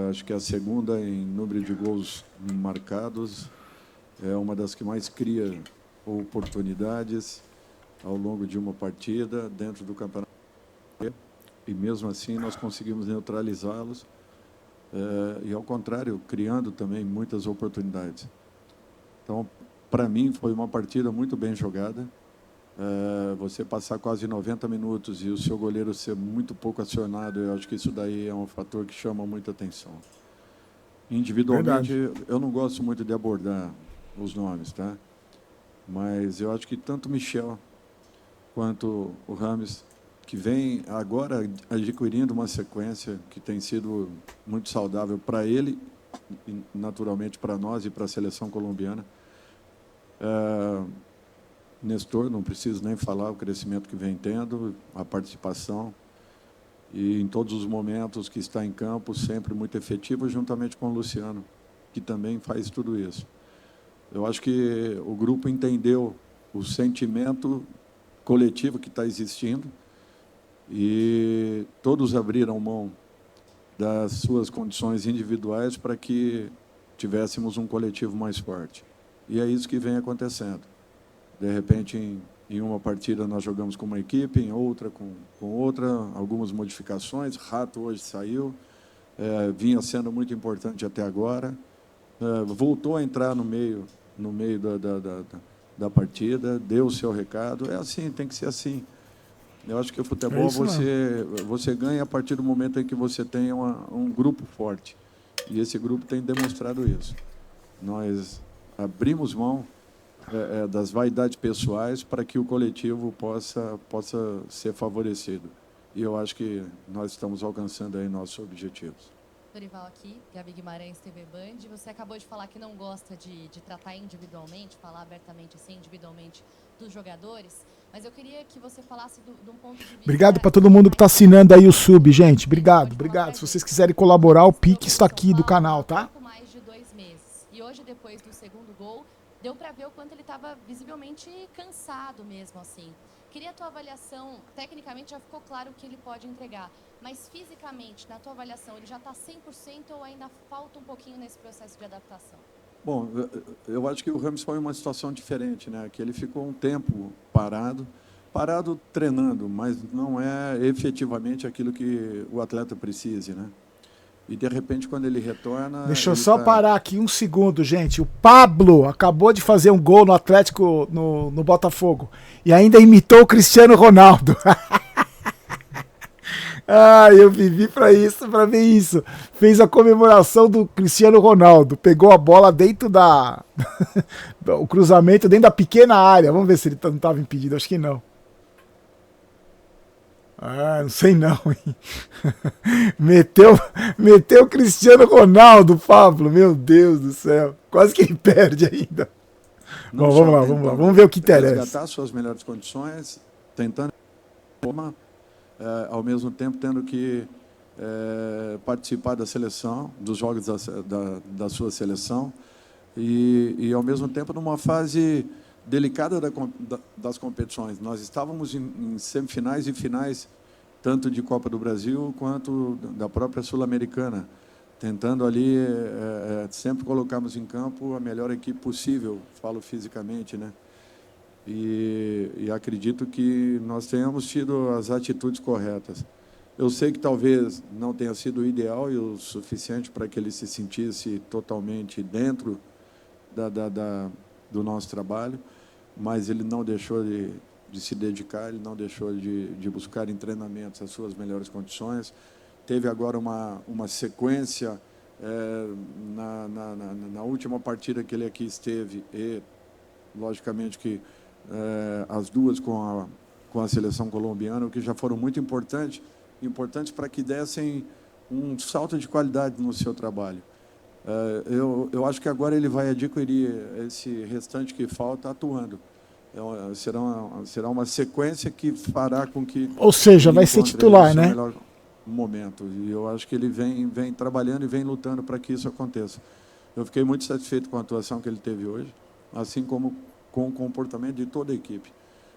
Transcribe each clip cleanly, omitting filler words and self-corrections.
Acho que é a segunda em número de gols marcados, é uma das que mais cria oportunidades ao longo de uma partida dentro do campeonato. E mesmo assim nós conseguimos neutralizá-los, e ao contrário, criando também muitas oportunidades. Então, para mim, foi uma partida muito bem jogada. Você passar quase 90 minutos e o seu goleiro ser muito pouco acionado, eu acho que isso daí é um fator que chama muita atenção. Individualmente, Verdade. eu não gosto muito de abordar os nomes, tá? Mas eu acho que tanto o Michel quanto o Rames, que vem agora adquirindo uma sequência que tem sido muito saudável para ele, e naturalmente para nós e para a seleção colombiana. Nestor, não preciso nem falar o crescimento que vem tendo, a participação, e em todos os momentos que está em campo, sempre muito efetivo, juntamente com o Luciano, que também faz tudo isso. Eu acho que o grupo entendeu o sentimento coletivo que está existindo e todos abriram mão das suas condições individuais para que tivéssemos um coletivo mais forte. E é isso que vem acontecendo. De repente, em uma partida nós jogamos com uma equipe, em outra com outra, algumas modificações. Rato hoje saiu, vinha sendo muito importante até agora, voltou a entrar no meio da partida, deu o seu recado. É assim, tem que ser assim. Eu acho que o É futebol isso mesmo. você ganha a partir do momento em que você tem um grupo forte. E esse grupo tem demonstrado isso. Nós abrimos mão das vaidades pessoais para que o coletivo possa ser favorecido. E eu acho que nós estamos alcançando aí nossos objetivos. Dorival aqui, Gabi Guimarães, TV Band. Você acabou de falar que não gosta de tratar individualmente, falar abertamente assim, individualmente dos jogadores, mas eu queria que você falasse de um ponto de vista... Obrigado para todo mundo que está assinando aí o sub, gente. Obrigado, obrigado. Se vocês quiserem colaborar, o Pix está aqui do canal, tá? Pouco mais de 2 meses. E hoje, depois do segundo gol, deu para ver o quanto ele estava visivelmente cansado mesmo, assim. Queria a tua avaliação, tecnicamente já ficou claro o que ele pode entregar, mas fisicamente, na tua avaliação, ele já está 100% ou ainda falta um pouquinho nesse processo de adaptação? Bom, eu acho que o Ramos foi uma situação diferente, né? Que ele ficou um tempo parado treinando, mas não é efetivamente aquilo que o atleta precise, né? E de repente, quando ele retorna, Deixa eu ele só está... parar aqui um segundo, gente. O Pablo acabou de fazer um gol no Atlético, no Botafogo. E ainda imitou o Cristiano Ronaldo. Ah, eu vivi pra isso, para ver isso. Fez a comemoração do Cristiano Ronaldo. Pegou a bola dentro da... o cruzamento dentro da pequena área. Vamos ver se ele não estava impedido. Acho que não. Ah, não sei não, hein? meteu o Cristiano Ronaldo, Pablo. Meu Deus do céu. Quase que ele perde ainda. Não Bom, só vamos lá. tentando Vamos ver o que interessa. resgatar suas melhores condições, tentando ao mesmo tempo tendo que participar da seleção, dos jogos da sua seleção, e ao mesmo tempo numa fase delicada das competições. Nós estávamos em semifinais e finais, tanto de Copa do Brasil quanto da própria Sul-Americana, tentando ali sempre colocarmos em campo a melhor equipe possível, falo fisicamente, né? E acredito que nós tenhamos tido as atitudes corretas. Eu sei que talvez não tenha sido o ideal e o suficiente para que ele se sentisse totalmente dentro do nosso trabalho, mas ele não deixou de se dedicar, ele não deixou de buscar em treinamentos as suas melhores condições. Teve agora uma sequência na última partida que ele aqui esteve, e logicamente que as duas com a seleção colombiana, o que já foram muito importantes para que dessem um salto de qualidade no seu trabalho. Eu acho que agora ele vai adquirir esse restante que falta atuando. Será uma sequência que fará com que Ou seja, ele vai ser encontre titular, o seu né? melhor momento. E eu acho que ele vem trabalhando e vem lutando para que isso aconteça. Eu fiquei muito satisfeito com a atuação que ele teve hoje, assim como com o comportamento de toda a equipe.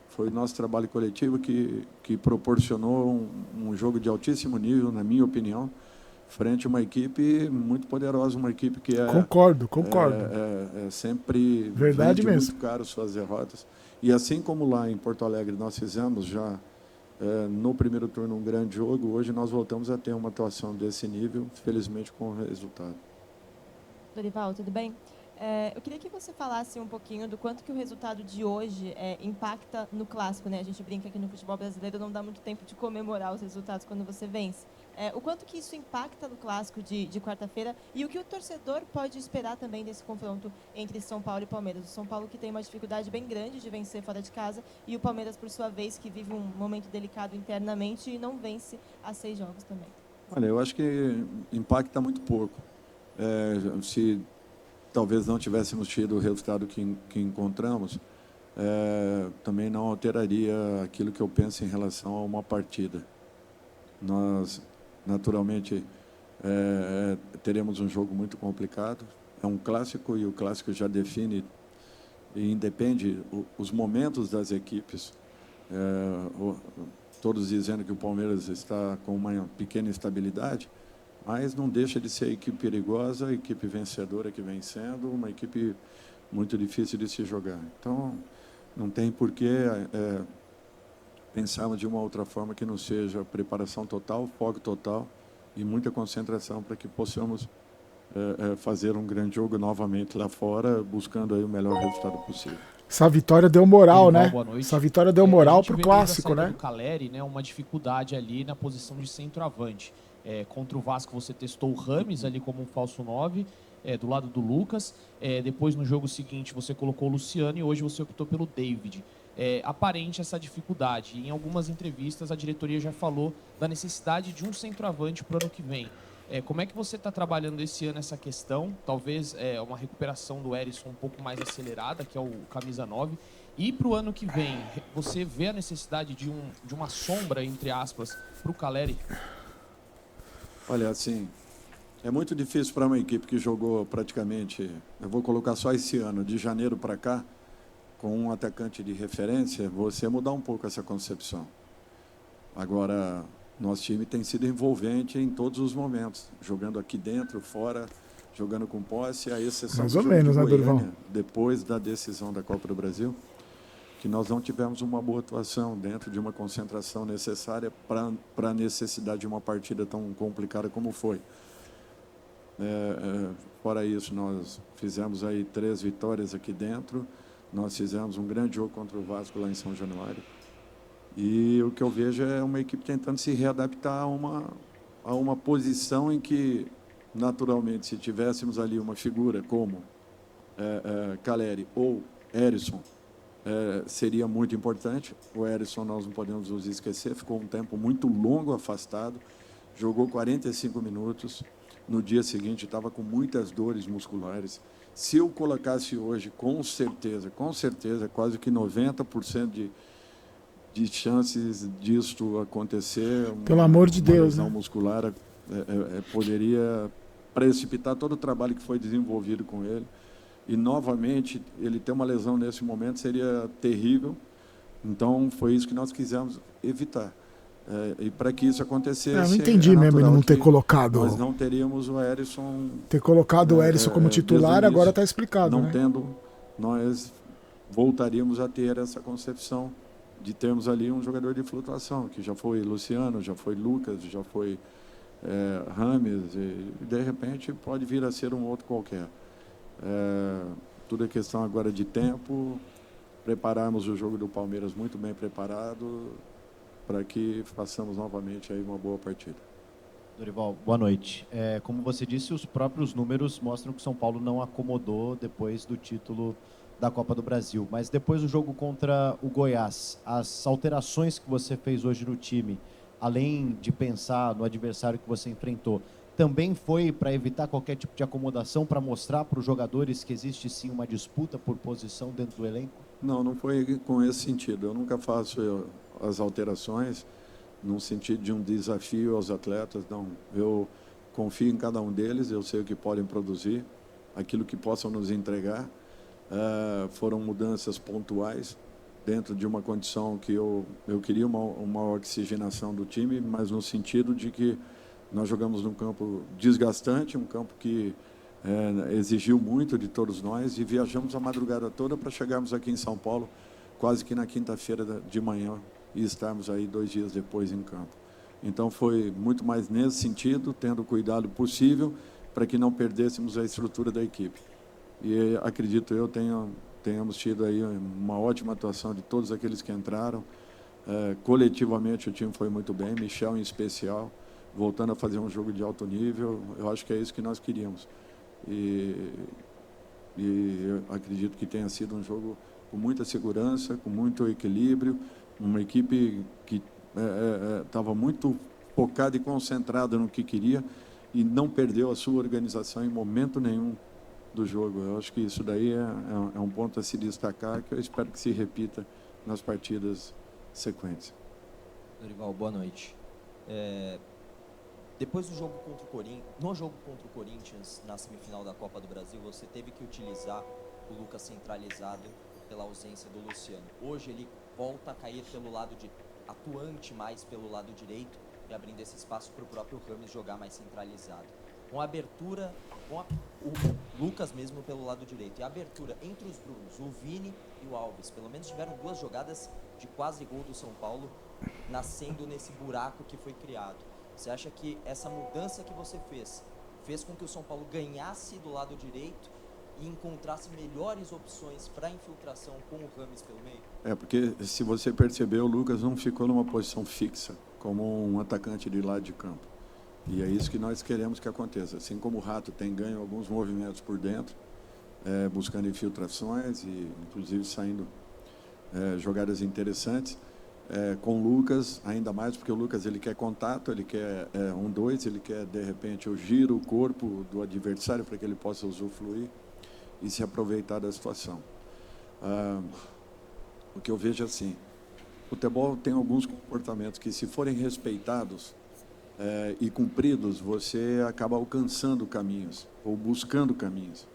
Foi nosso trabalho coletivo que proporcionou um jogo de altíssimo nível, na minha opinião, frente a uma equipe muito poderosa, uma equipe que Concordo. sempre Verdade vende mesmo. muito caro suas derrotas. E assim como lá em Porto Alegre nós fizemos já no primeiro turno um grande jogo, hoje nós voltamos a ter uma atuação desse nível, felizmente com o resultado. Dorival, tudo bem? Eu queria que você falasse um pouquinho do quanto que o resultado de hoje impacta no clássico, né? A gente brinca que no futebol brasileiro não dá muito tempo de comemorar os resultados quando você vence. O quanto que isso impacta no clássico de quarta-feira e o que o torcedor pode esperar também desse confronto entre São Paulo e Palmeiras. O São Paulo que tem uma dificuldade bem grande de vencer fora de casa e o Palmeiras, por sua vez, que vive um momento delicado internamente e não vence há 6 jogos também. Olha, eu acho que impacta muito pouco. Se talvez não tivéssemos tido o resultado que encontramos, também não alteraria aquilo que eu penso em relação a uma partida. Nós, naturalmente, teremos um jogo muito complicado. É um clássico e o clássico já define e independe os momentos das equipes. Todos dizendo que o Palmeiras está com uma pequena instabilidade, mas não deixa de ser a equipe perigosa, a equipe vencedora que vem sendo, uma equipe muito difícil de se jogar. Então, não tem por que pensarmos de uma outra forma que não seja preparação total, foco total e muita concentração para que possamos fazer um grande jogo novamente lá fora, buscando aí o melhor resultado possível. Essa vitória deu moral, Dorival, né? boa noite. Essa vitória deu moral pro pro clássico, né? Do Caleri, né? Uma dificuldade ali na posição de centroavante. Contra o Vasco você testou o Rames ali como um falso 9, do lado do Lucas. Depois no jogo seguinte você colocou o Luciano e hoje você optou pelo David. Aparente essa dificuldade. Em algumas entrevistas a diretoria já falou da necessidade de um centroavante para o ano que vem. Como é que você está trabalhando esse ano essa questão? Talvez uma recuperação do Erisson um pouco mais acelerada, que é o camisa 9. E para o ano que vem, você vê a necessidade de uma sombra, entre aspas, para o Caleri? Olha, assim, é muito difícil para uma equipe que jogou praticamente, eu vou colocar só esse ano, de janeiro para cá, com um atacante de referência, você mudar um pouco essa concepção. Agora, nosso time tem sido envolvente em todos os momentos, jogando aqui dentro, fora, jogando com posse, a exceção Mais do ou jogo menos, de né, Goiânia, Dorival? depois da decisão da Copa do Brasil, que nós não tivemos uma boa atuação dentro de uma concentração necessária para a necessidade de uma partida tão complicada como foi. Fora isso, nós fizemos aí 3 vitórias aqui dentro, nós fizemos um grande jogo contra o Vasco lá em São Januário. E o que eu vejo é uma equipe tentando se readaptar a uma posição em que, naturalmente, se tivéssemos ali uma figura como Caleri ou Erisson, seria muito importante. O Erisson, nós não podemos nos esquecer, ficou um tempo muito longo afastado, jogou 45 minutos, no dia seguinte estava com muitas dores musculares. Se eu colocasse hoje, com certeza, quase que 90% de chances disto acontecer. Pelo amor de Deus, lesão né? muscular poderia precipitar todo o trabalho que foi desenvolvido com ele. E, novamente, ele ter uma lesão nesse momento seria terrível. Então, foi isso que nós quisemos evitar. E para que isso acontecesse... Eu não entendi mesmo ele não ter colocado... Nós não teríamos o Erisson... Ter colocado o Erisson como titular, agora está explicado, não né? Tendo, nós voltaríamos a ter essa concepção de termos ali um jogador de flutuação, que já foi Luciano, já foi Lucas, já foi Rames, e de repente pode vir a ser um outro qualquer. Tudo é questão agora de tempo, prepararmos o jogo do Palmeiras muito bem preparado, para que façamos novamente aí uma boa partida. Dorival, boa noite. Como você disse, os próprios números mostram que o São Paulo não acomodou depois do título da Copa do Brasil. Mas depois do jogo contra o Goiás, as alterações que você fez hoje no time, além de pensar no adversário que você enfrentou, também foi para evitar qualquer tipo de acomodação, para mostrar para os jogadores que existe sim uma disputa por posição dentro do elenco? Não foi com esse sentido. Eu nunca faço as alterações num sentido de um desafio aos atletas, não. Eu confio em cada um deles, eu sei o que podem produzir, aquilo que possam nos entregar. Foram mudanças pontuais dentro de uma condição que eu queria uma oxigenação do time, mas no sentido de que Nós jogamos num campo desgastante, um campo que exigiu muito de todos nós, e viajamos a madrugada toda para chegarmos aqui em São Paulo, quase que na quinta-feira de manhã, e estarmos aí 2 dias depois em campo. Então, foi muito mais nesse sentido, tendo o cuidado possível para que não perdêssemos a estrutura da equipe. E acredito eu, tenhamos tido aí uma ótima atuação de todos aqueles que entraram. Coletivamente, o time foi muito bem, Michel em especial, voltando a fazer um jogo de alto nível. Eu acho que é isso que nós queríamos. E eu acredito que tenha sido um jogo com muita segurança, com muito equilíbrio, uma equipe que estava muito focada e concentrada no que queria e não perdeu a sua organização em momento nenhum do jogo. Eu acho que isso daí é um ponto a se destacar, que eu espero que se repita nas partidas sequentes. Dorival, boa noite. Depois do jogo contra o Corinthians, no jogo contra o Corinthians, na semifinal da Copa do Brasil, você teve que utilizar o Lucas centralizado pela ausência do Luciano. Hoje ele volta a cair pelo lado atuante mais pelo lado direito e abrindo esse espaço para o próprio Rames jogar mais centralizado. Com a abertura, o Lucas mesmo pelo lado direito, e a abertura entre os Brunos, o Vini e o Alves, pelo menos tiveram 2 jogadas de quase gol do São Paulo, nascendo nesse buraco que foi criado. Você acha que essa mudança que você fez com que o São Paulo ganhasse do lado direito e encontrasse melhores opções para infiltração com o Rames pelo meio? Porque se você percebeu, o Lucas não ficou numa posição fixa, como um atacante de lado de campo. E é isso que nós queremos que aconteça. Assim como o Rato tem ganho alguns movimentos por dentro, buscando infiltrações e, inclusive, saindo jogadas interessantes, com o Lucas, ainda mais, porque o Lucas ele quer contato, ele quer 1-2, ele quer, de repente, o giro, o corpo do adversário para que ele possa usufruir e se aproveitar da situação. O que eu vejo assim, o futebol tem alguns comportamentos que, se forem respeitados e cumpridos, você acaba alcançando caminhos ou buscando caminhos.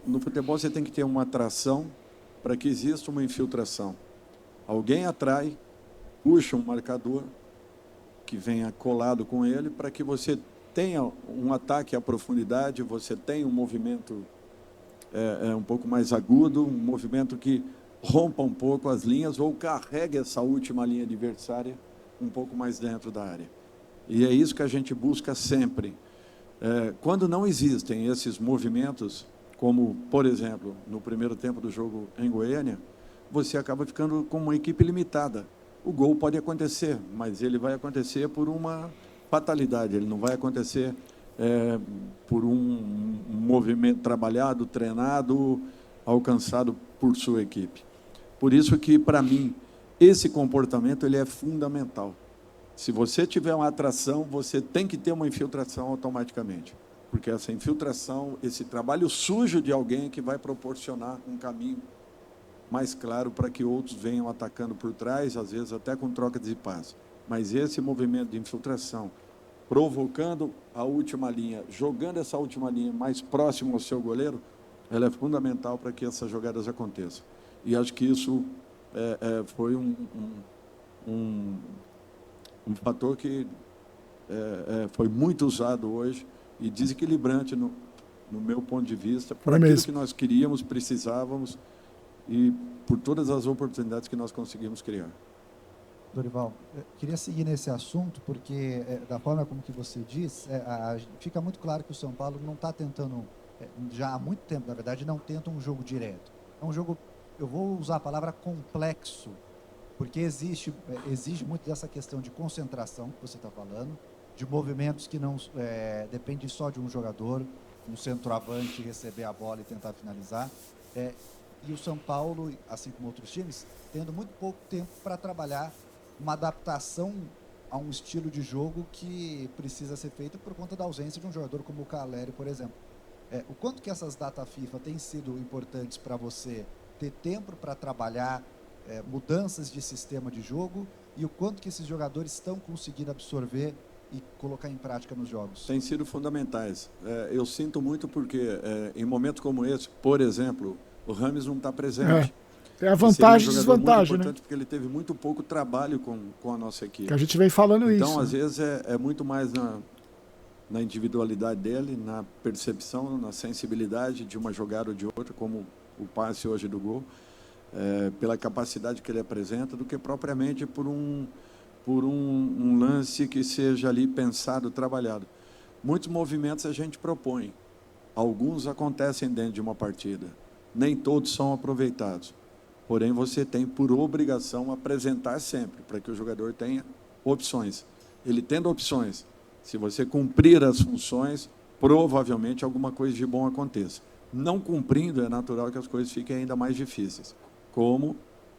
No futebol você tem que ter uma atração para que exista uma infiltração. Alguém atrai, puxa um marcador que venha colado com ele para que você tenha um ataque à profundidade, você tenha um movimento um pouco mais agudo, um movimento que rompa um pouco as linhas ou carregue essa última linha adversária um pouco mais dentro da área. E é isso que a gente busca sempre. Quando não existem esses movimentos, como, por exemplo, no primeiro tempo do jogo em Goiânia, você acaba ficando com uma equipe limitada. O gol pode acontecer, mas ele vai acontecer por uma fatalidade, ele não vai acontecer por um movimento trabalhado, treinado, alcançado por sua equipe. Por isso que, para mim, esse comportamento ele é fundamental. Se você tiver uma atração, você tem que ter uma infiltração automaticamente, porque essa infiltração, esse trabalho sujo de alguém que vai proporcionar um caminho mais claro para que outros venham atacando por trás, às vezes até com troca de passe. Mas esse movimento de infiltração, provocando a última linha, jogando essa última linha mais próximo ao seu goleiro, ela é fundamental para que essas jogadas aconteçam. E acho que isso foi um fator que foi muito usado hoje e desequilibrante, no meu ponto de vista, para aquilo que nós queríamos, precisávamos, e por todas as oportunidades que nós conseguimos criar. Dorival, eu queria seguir nesse assunto, porque da forma como que você diz, fica muito claro que o São Paulo não está tentando, já há muito tempo, na verdade, não tenta um jogo direto. É um jogo, eu vou usar a palavra complexo, porque exige muito dessa questão de concentração que você está falando, de movimentos que não dependem só de um jogador, um centroavante receber a bola e tentar finalizar. E o São Paulo, assim como outros times, tendo muito pouco tempo para trabalhar uma adaptação a um estilo de jogo que precisa ser feito por conta da ausência de um jogador como o Caleri, por exemplo. O quanto que essas datas FIFA têm sido importantes para você ter tempo para trabalhar mudanças de sistema de jogo e o quanto que esses jogadores estão conseguindo absorver e colocar em prática nos jogos? Têm sido fundamentais. Eu sinto muito porque, em momentos como esse, por exemplo, o Rames não está presente. Tem a vantagem e Ele seria um jogador desvantagem, muito né? importante porque ele teve muito pouco trabalho com a nossa equipe. Que a gente vem falando Então, isso. às né? vezes, é muito mais na individualidade dele, na percepção, na sensibilidade de uma jogada ou de outra, como o passe hoje do gol, pela capacidade que ele apresenta, do que propriamente por um lance que seja ali pensado, trabalhado. Muitos movimentos a gente propõe. Alguns acontecem dentro de uma partida. Nem todos são aproveitados. Porém, você tem por obrigação apresentar sempre, para que o jogador tenha opções. Ele tendo opções, se você cumprir as funções, provavelmente alguma coisa de bom aconteça. Não cumprindo, é natural que as coisas fiquem ainda mais difíceis. Como,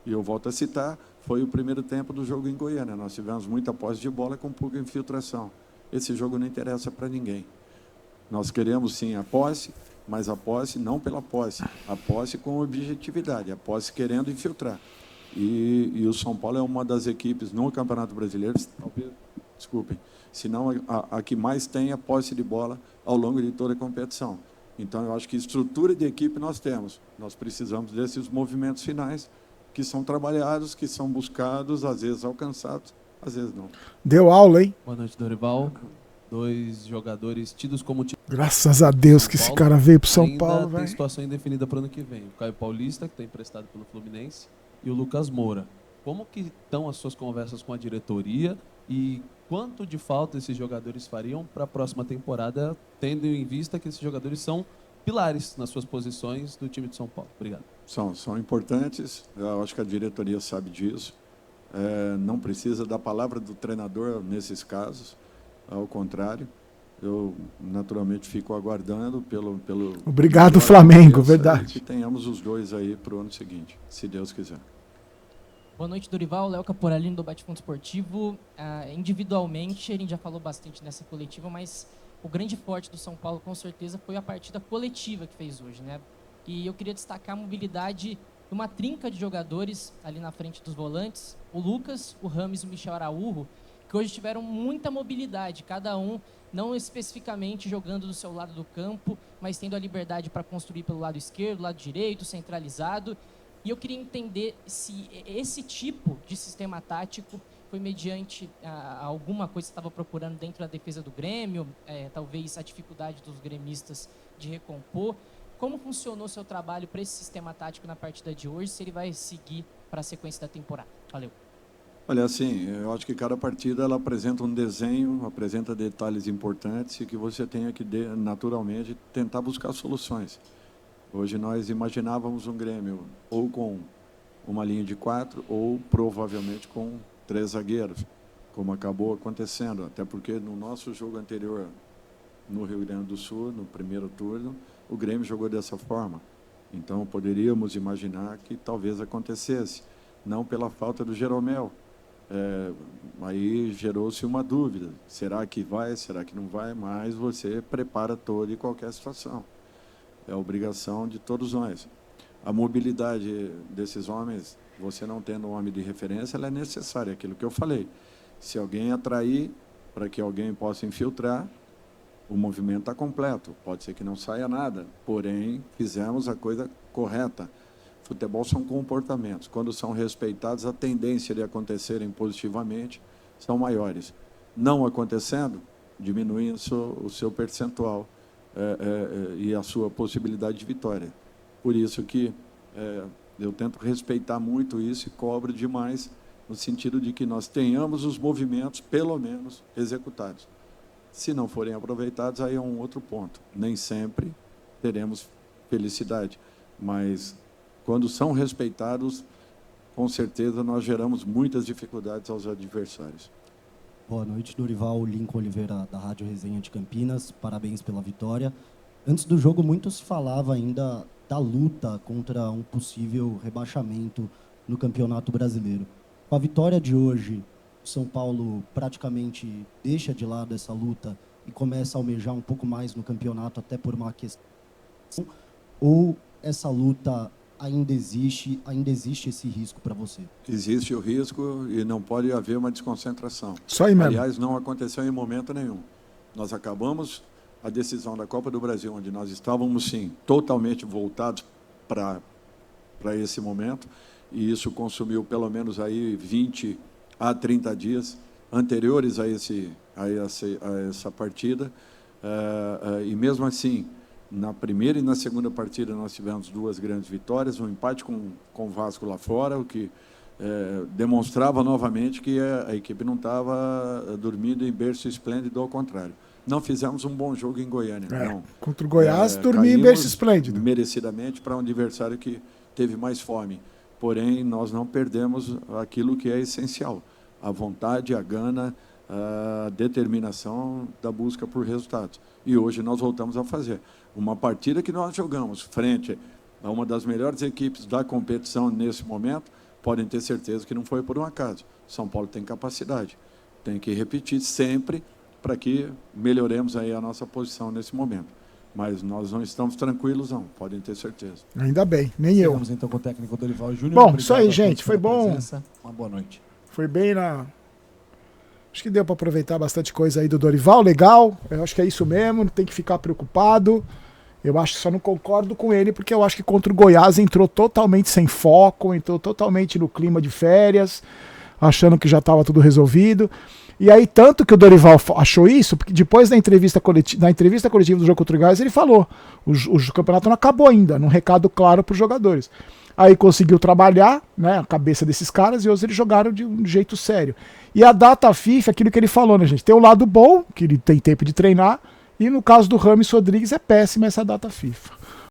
e eu volto a citar, foi o primeiro tempo do jogo em Goiânia. Nós tivemos muita posse de bola com pouca infiltração. Esse jogo não interessa para ninguém. Nós queremos, sim, a posse, mas a posse não pela posse, a posse com objetividade, a posse querendo infiltrar. E o São Paulo é uma das equipes no Campeonato Brasileiro, talvez, desculpem, se não a que mais tem a posse de bola ao longo de toda a competição. Então, eu acho que estrutura de equipe nós temos. Nós precisamos desses movimentos finais que são trabalhados, que são buscados, às vezes alcançados, às vezes não. Deu aula, hein? Boa noite, Dorival. 2 jogadores tidos como Graças a Deus que esse cara veio pro São Paulo, tem velho. situação indefinida para o ano que vem. O Caio Paulista, que está emprestado pelo Fluminense, e o Lucas Moura. Como que estão as suas conversas com a diretoria e quanto de falta esses jogadores fariam para a próxima temporada, tendo em vista que esses jogadores são pilares nas suas posições do time de São Paulo? Obrigado. São importantes, eu acho que a diretoria sabe disso. Não precisa da palavra do treinador nesses casos, ao contrário. Eu, naturalmente, fico aguardando pelo Obrigado, Flamengo, verdade. Que tenhamos os dois aí para o ano seguinte, se Deus quiser. Boa noite, Dorival. Léo Caporalino, do Bate-Fundo Esportivo. Individualmente, a gente já falou bastante nessa coletiva, mas o grande forte do São Paulo, com certeza, foi a partida coletiva que fez hoje, né? E eu queria destacar a mobilidade de uma trinca de jogadores ali na frente dos volantes, o Lucas, o Rames e o Michel Araújo, que hoje tiveram muita mobilidade, cada um não especificamente jogando do seu lado do campo, mas tendo a liberdade para construir pelo lado esquerdo, lado direito, centralizado. E eu queria entender se esse tipo de sistema tático foi mediante alguma coisa que você estava procurando dentro da defesa do Grêmio, talvez a dificuldade dos gremistas de recompor. Como funcionou o seu trabalho para esse sistema tático na partida de hoje, se ele vai seguir para a sequência da temporada? Valeu. Olha, assim, eu acho que cada partida ela apresenta um desenho, apresenta detalhes importantes e que você tenha que, naturalmente, tentar buscar soluções. Hoje nós imaginávamos um Grêmio ou com uma linha de 4 ou provavelmente com 3 zagueiros, como acabou acontecendo, até porque no nosso jogo anterior no Rio Grande do Sul, no primeiro turno, o Grêmio jogou dessa forma. Então poderíamos imaginar que talvez acontecesse, não pela falta do Jeromel. Aí gerou-se uma dúvida, será que vai, será que não vai, mas você prepara toda e qualquer situação. É a obrigação de todos nós. A mobilidade desses homens, você não tendo um homem de referência, ela é necessária, aquilo que eu falei. Se alguém atrair para que alguém possa infiltrar, o movimento está completo. Pode ser que não saia nada, porém, fizemos a coisa correta. Futebol são comportamentos. Quando são respeitados, a tendência de acontecerem positivamente são maiores. Não acontecendo, diminui o seu percentual e a sua possibilidade de vitória. Por isso que eu tento respeitar muito isso e cobro demais no sentido de que nós tenhamos os movimentos, pelo menos, executados. Se não forem aproveitados, aí é um outro ponto. Nem sempre teremos felicidade, mas quando são respeitados, com certeza nós geramos muitas dificuldades aos adversários. Boa noite, Dorival. Lincoln Oliveira, da Rádio Resenha de Campinas. Parabéns pela vitória. Antes do jogo, muito se falava ainda da luta contra um possível rebaixamento no Campeonato Brasileiro. Com a vitória de hoje, o São Paulo praticamente deixa de lado essa luta e começa a almejar um pouco mais no campeonato, até por uma questão. Ou essa luta ainda existe esse risco para você? Existe o risco e não pode haver uma desconcentração. Só aí mesmo. Aliás, não aconteceu em momento nenhum. Nós acabamos a decisão da Copa do Brasil, onde nós estávamos, sim, totalmente voltados para para esse momento, e isso consumiu pelo menos aí 20 a 30 dias anteriores a essa partida, e mesmo assim, na primeira e na segunda partida nós tivemos 2 grandes vitórias, um empate com o Vasco lá fora, o que demonstrava novamente que a equipe não estava dormindo em berço esplêndido, ao contrário. Não fizemos um bom jogo em Goiânia. Não. Contra o Goiás, dormi em berço esplêndido. Merecidamente para um adversário que teve mais fome. Porém, nós não perdemos aquilo que é essencial. A vontade, a gana, a determinação da busca por resultados. E hoje nós voltamos a fazer. Uma partida que nós jogamos frente a uma das melhores equipes da competição nesse momento, podem ter certeza que não foi por um acaso. São Paulo tem capacidade. Tem que repetir sempre para que melhoremos aí a nossa posição nesse momento. Mas nós não estamos tranquilos, não. Podem ter certeza. Ainda bem, nem eu. Vamos então com o técnico Dorival Júnior. Bom, isso aí, gente. Foi bom. Uma boa noite. Foi bem na... Acho que deu para aproveitar bastante coisa aí do Dorival, legal. Eu acho que é isso mesmo, não tem que ficar preocupado. Eu acho que só não concordo com ele, porque eu acho que contra o Goiás entrou totalmente sem foco, entrou totalmente no clima de férias, achando que já estava tudo resolvido. E aí, tanto que o Dorival achou isso, porque depois da entrevista coletiva do jogo contra o Goiás, ele falou, o campeonato não acabou ainda, num recado claro para os jogadores. Aí conseguiu trabalhar, né, a cabeça desses caras, e hoje eles jogaram de um jeito sério. E a data FIFA, aquilo que ele falou, né, gente? Tem o lado bom, que ele tem tempo de treinar, e no caso do Rames Rodrigues é péssima essa data FIFA.